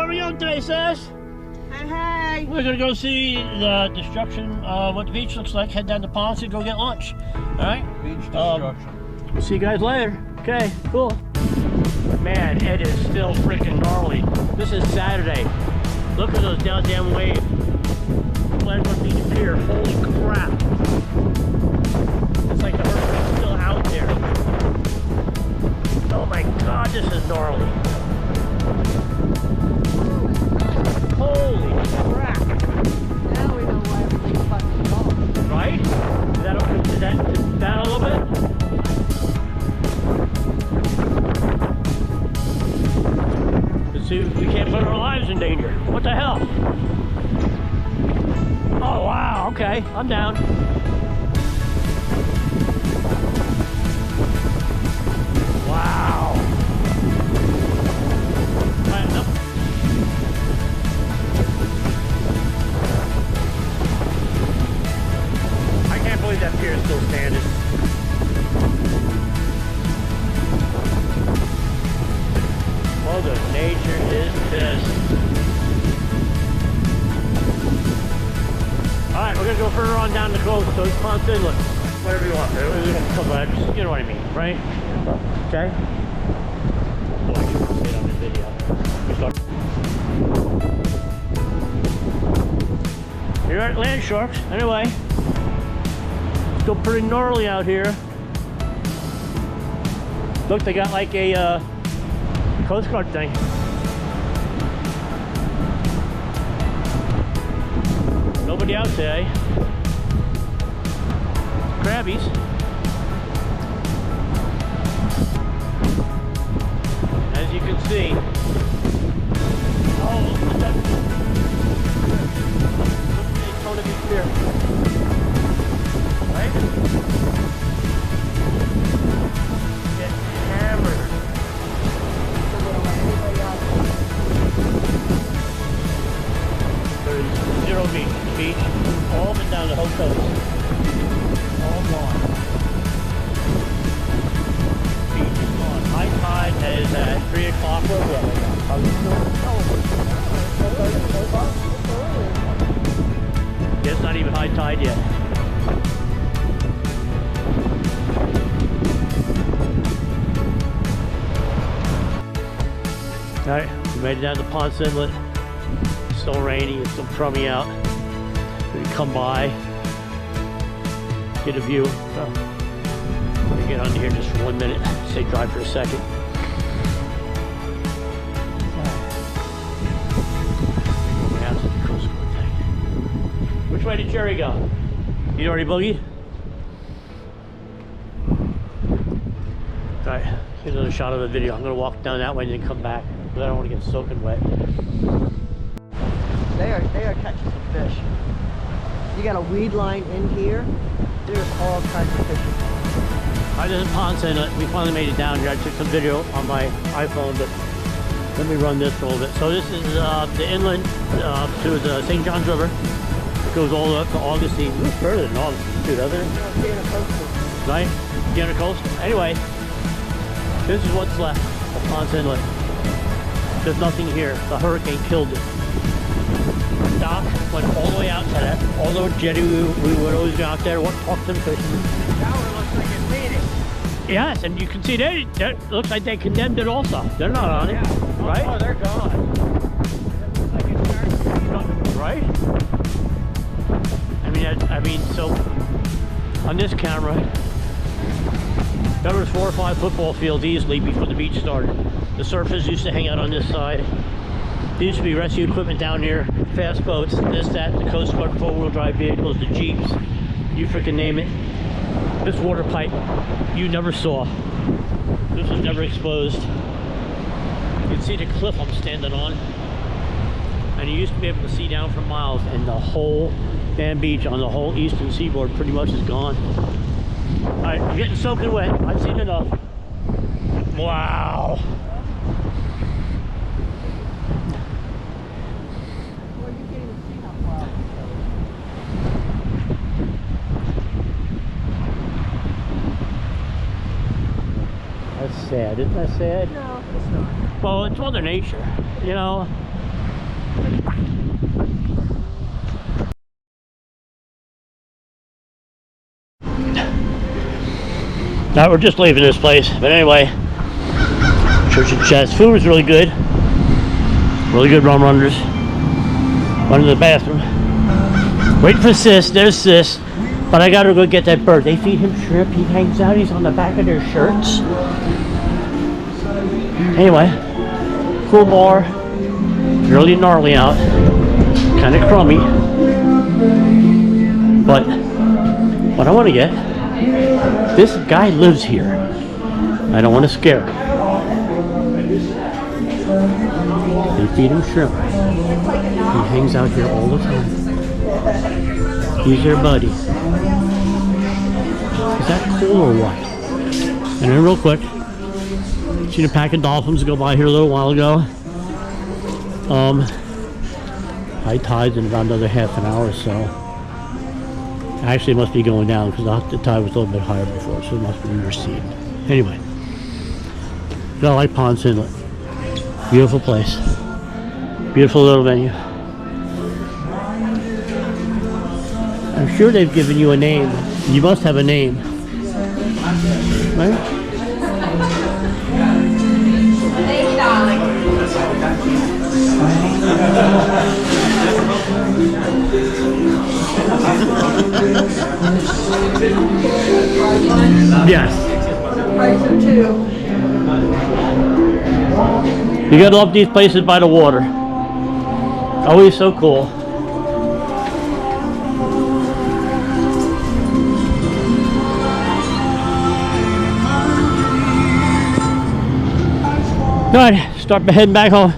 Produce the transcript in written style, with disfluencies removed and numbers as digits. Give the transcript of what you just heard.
where are we going today, sis? Hey, hey. We're gonna go see the destruction of what the beach looks like. Head down to Ponce and go get lunch. All right? Beach destruction. See you guys later. Okay, cool. Man, it is still freaking gnarly. This is Saturday. Look at those goddamn waves. Glenwood Beach Pier. Holy crap. It's like the hurricane's still out there. Oh my god, this is gnarly. Holy crap. Now we know why everything's fucking gone. Right? Is that a little bit? Let's see, we can't put our lives in danger. What the hell? Oh wow, okay, I'm down. Wow. Right, no. I can't believe that pier is still standing. Mother Nature is pissed. Alright, we're gonna go further on down the coast, so it's Ponce Inlet. Whatever you want, dude. You know what I mean, right? Okay? Boy, I should say it on the video. Here at Land Sharks, anyway. Still pretty gnarly out here. Look, they got like a Coast Guard thing. Nobody out today. Crabbies. As you can see. Oh, look at the Daytona Beach Pier. Right? Get hammered. There's zero beach, all up and down the whole coast. All gone. Beach is gone. High tide is at 3 o'clock or whatever. Yeah, it's not even high tide yet. Alright, we made it down to Ponce Inlet. It's still rainy, it's still crummy out. We can come by, get a view. So, let me get under here just for 1 minute. Stay dry for a second. Which way did Jerry go? You already boogie? Alright, here's another shot of the video. I'm gonna walk down that way and then come back, because I don't want to get soaking wet. They are catching some fish. You got a weed line in here. There's all kinds of fish. Alright, this is Ponce Inlet. We finally made it down here. I took some video on my iPhone, but let me run this a little bit. So this is the inlet to the St. Johns River. It goes all the way up to Augustine. It's further than Augustine, too, doesn't it? Right? Siena Coastal. Anyway, this is what's left of Ponce Inlet. There's nothing here. The hurricane killed it. Dock went all the way out to that. All the jetty, we would always go out there, talk to the fishermen. Tower looks like it's leaning. Yes, and you can see they looks like they condemned it also. They're not on it, right? Oh, they're gone. It looks like it's starting. Right? I mean, so on this camera, there was 4 or 5 football fields easily before the beach started. The surfers used to hang out on this side. There used to be rescue equipment down here, fast boats, this, that, the Coast Guard 4-wheel drive vehicles, the Jeeps, you freaking name it. This water pipe, you never saw. This was never exposed. You can see the cliff I'm standing on. And you used to be able to see down for miles, and the whole damn beach on the whole eastern seaboard pretty much is gone. Alright, I'm getting soaking wet. I've seen enough. Wow. That's sad, isn't that sad? No, it's not. Well, it's Mother Nature, you know. Now we're just leaving this place, but anyway, Church of Chess. Food was really good. Really good rum runners. Went to the bathroom. Wait for Sis. There's Sis. But I gotta go get that bird. They feed him shrimp. He hangs out. He's on the back of their shirts. Anyway, cool bar. Really gnarly out. Kind of crummy. But what I want to get, this guy lives here. I don't want to scare him. They feed him shrimp. He hangs out here all the time. He's their buddy. Is that cool or what? And then real quick, seen a pack of dolphins go by here a little while ago. High tide's in about another half an hour or so. Actually, it must be going down because the tide was a little bit higher before, so it must be receding. Anyway, I like Ponce Inlet. Beautiful place. Beautiful little venue. I'm sure they've given you a name. You must have a name. Right? Yes. Price of two. You gotta love these places by the water. Always so cool. Alright, start heading back home.